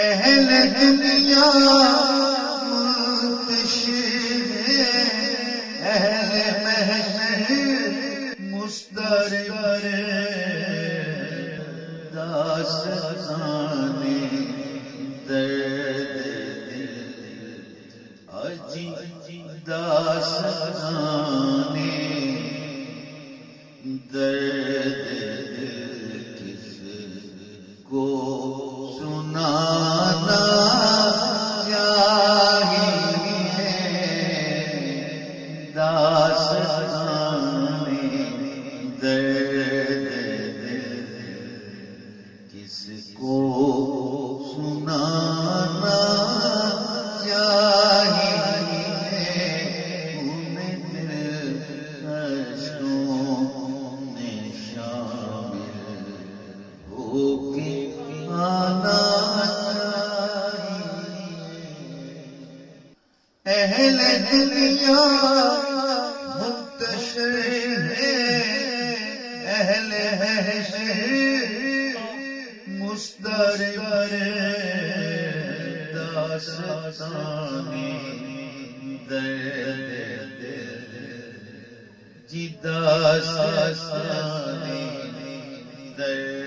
اہل دنیا منتشر اہل محشر مسترب داستان درد اجی داستان درد کس کو سنانا چاہیے داستان درد کس کو سنانا چاہیے انہیں دل اشکوں میں شامل ہو کے آنا چاہیے اہل دنیا منتشر اہل محشر مسترب داستان درد جی داستان درد